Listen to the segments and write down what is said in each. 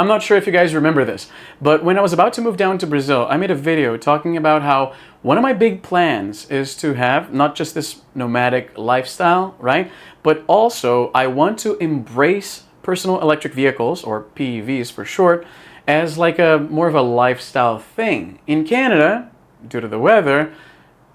I'm not sure if you guys remember this, but when I was about to move down to Brazil, I made a video talking about how one of my big plans is to have not just this nomadic lifestyle, right? But also I want to embrace personal electric vehicles, or PEVs for short, as like a more of a lifestyle thing. In Canada, due to the weather,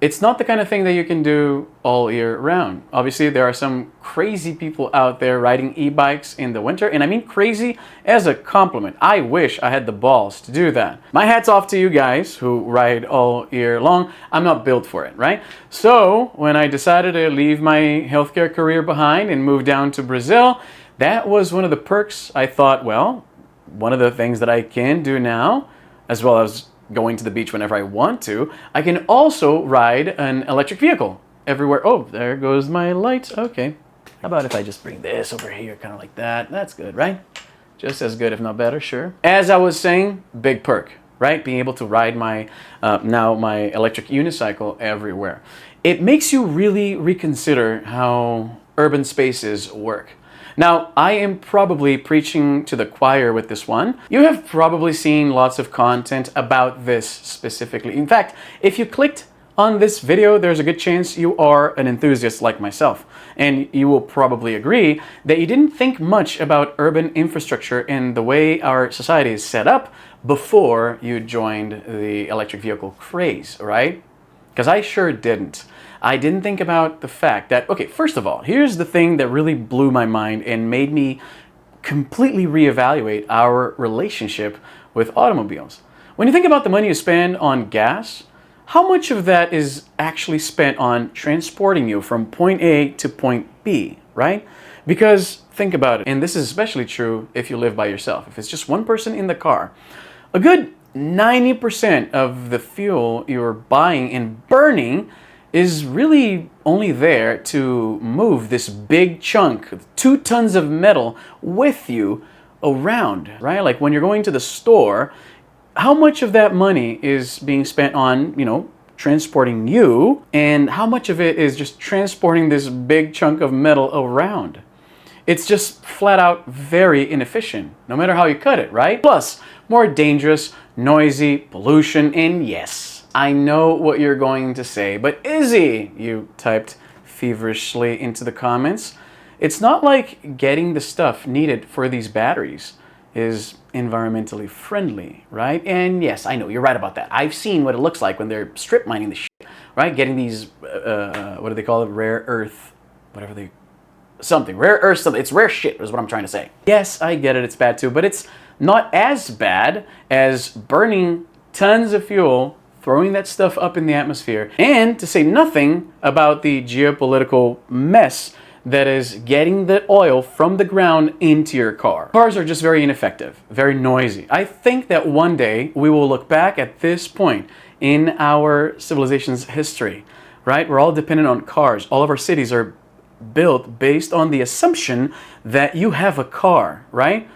it's not the kind of thing that you can do all year round. Obviously, there are some crazy people out there riding e-bikes in the winter, and I mean crazy as a compliment. I wish I had the balls to do that. My hat's off to you guys who ride all year long. I'm not built for it, right? So when I decided to leave my healthcare career behind and move down to Brazil, that was one of the perks. I thought, well, one of the things that I can do now, as well as going to the beach whenever I want to, I can also ride an electric vehicle everywhere. Oh, there goes my light. Okay. How about if I just bring this over here, kind of like that? That's good, right? Just as good, if not better, sure. As I was saying, big perk, right? Being able to ride my, now my electric unicycle everywhere. It makes you really reconsider how urban spaces work. Now, I am probably preaching to the choir with this one. You have probably seen lots of content about this specifically. In fact, if you clicked on this video, there's a good chance you are an enthusiast like myself. And you will probably agree that you didn't think much about urban infrastructure and the way our society is set up before you joined the electric vehicle craze, right? Because I sure didn't. I didn't think about the fact that, okay, first of all, here's the thing that really blew my mind and made me completely reevaluate our relationship with automobiles. When you think about the money you spend on gas, how much of that is actually spent on transporting you from point A to point B, right? Because think about it, and this is especially true if you live by yourself. If it's just one person in the car, a good 90% of the fuel you're buying and burning is really only there to move this big chunk, 2 tons of metal with you around, right? Like when you're going to the store, how much of that money is being spent on, transporting you, and how much of it is just transporting this big chunk of metal around? It's just flat out very inefficient, no matter how you cut it, right? Plus, more dangerous, noisy, pollution, and yes, I know what you're going to say, but Izzy, you typed feverishly into the comments, it's not like getting the stuff needed for these batteries is environmentally friendly, right? And yes, I know, you're right about that. I've seen what it looks like when they're strip mining the shit, right? Getting these, what do they call it? Rare earth, whatever they, something, rare earth, something. It's rare shit is what I'm trying to say. Yes, I get it, it's bad too, but it's not as bad as burning tons of fuel, throwing that stuff up in the atmosphere, and to say nothing about the geopolitical mess that is getting the oil from the ground into your car. Cars are just very ineffective, very noisy. I think that one day we will look back at this point in our civilization's history, right? We're all dependent on cars. All of our cities are built based on the assumption that you have a car, right?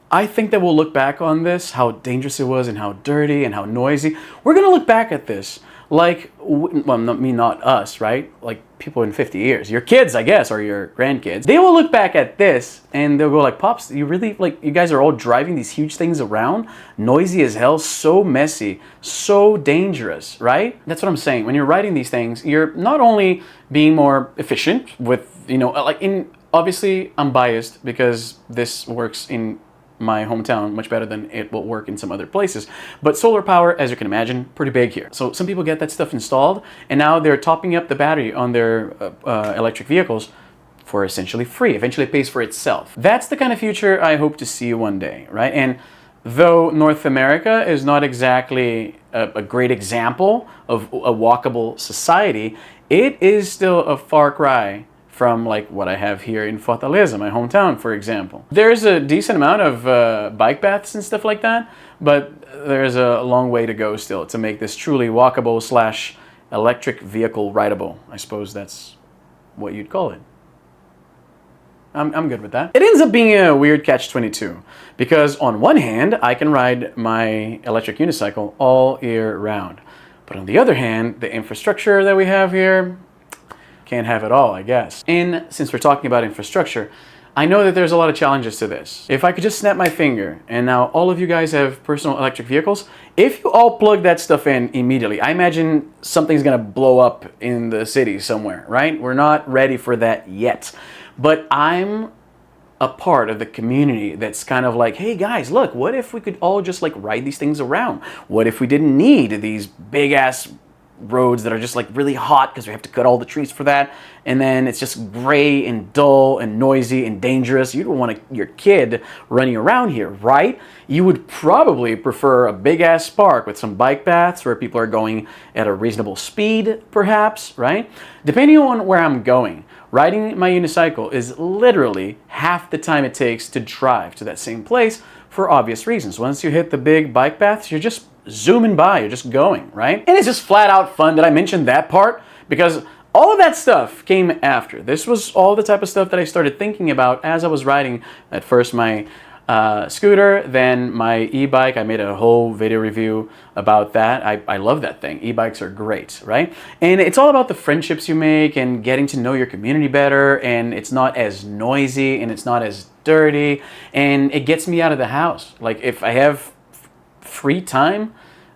I think that we'll look back on this, how dangerous it was and how dirty and how noisy. We're going to look back at this like, well, not us, right? Like people in 50 years. Your kids, I guess, or your grandkids. They will look back at this and they'll go like, Pops, you really, like, you guys are all driving these huge things around? Noisy as hell, so messy, so dangerous, right? That's what I'm saying. When you're riding these things, you're not only being more efficient with, obviously I'm biased because this works in my hometown much better than it will work in some other places. But solar power, as you can imagine, pretty big here. So some people get that stuff installed and now they're topping up the battery on their electric vehicles for essentially free. Eventually it pays for itself. That's the kind of future I hope to see one day, right? And though North America is not exactly a great example of a walkable society, it is still a far cry from like what I have here in Fortaleza, my hometown, for example. There's a decent amount of bike paths and stuff like that, but there's a long way to go still to make this truly walkable / electric vehicle rideable. I suppose that's what you'd call it. I'm good with that. It ends up being a weird catch-22 because on one hand, I can ride my electric unicycle all year round. But on the other hand, the infrastructure that we have here, can't have it all, I guess. And since we're talking about infrastructure, I know that there's a lot of challenges to this. If I could just snap my finger, and now all of you guys have personal electric vehicles, if you all plug that stuff in immediately, I imagine something's gonna blow up in the city somewhere, right? We're not ready for that yet. But I'm a part of the community that's kind of like, hey guys, look, what if we could all just like ride these things around? What if we didn't need these big ass roads that are just like really hot because we have to cut all the trees for that, and then it's just gray and dull and noisy and dangerous? You don't want your kid running around here, right? You would probably prefer a big ass park with some bike paths where people are going at a reasonable speed, perhaps, right? Depending on where I'm going, riding my unicycle is literally half the time it takes to drive to that same place for obvious reasons. Once you hit the big bike paths, you're just zooming by, you're just going, right? And it's just flat out fun that I mentioned that part, because all of that stuff came after. This was all the type of stuff that I started thinking about as I was riding at first my scooter, then my e-bike. I made a whole video review about that. I love that thing. E-bikes are great, right? And it's all about the friendships you make and getting to know your community better, and it's not as noisy and it's not as dirty, and it gets me out of the house. Like if I have free time,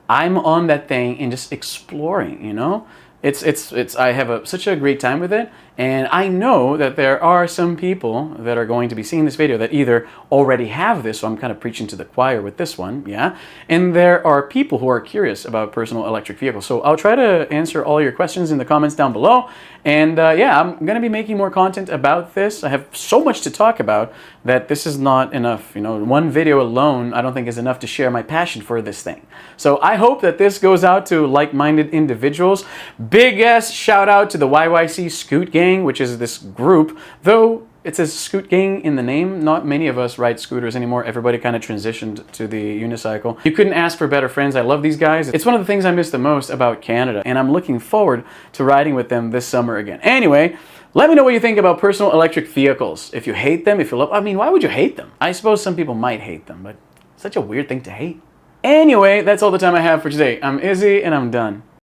I'm on that thing and just exploring, you know? I have such a great time with it, and I know that there are some people that are going to be seeing this video that either already have this, so I'm kind of preaching to the choir with this one, yeah? And there are people who are curious about personal electric vehicles. So I'll try to answer all your questions in the comments down below, and yeah, I'm gonna be making more content about this. I have so much to talk about that this is not enough. You know, one video alone I don't think is enough to share my passion for this thing. So I hope that this goes out to like-minded individuals. Big ass shout out to the YYC Scoot Gang, which is this group. Though it says Scoot Gang in the name, not many of us ride scooters anymore. Everybody kind of transitioned to the unicycle. You couldn't ask for better friends. I love these guys. It's one of the things I miss the most about Canada, and I'm looking forward to riding with them this summer again. Anyway, let me know what you think about personal electric vehicles. If you hate them, if you love, I mean, why would you hate them? I suppose some people might hate them, but it's such a weird thing to hate. Anyway, that's all the time I have for today. I'm Izzy, and I'm done.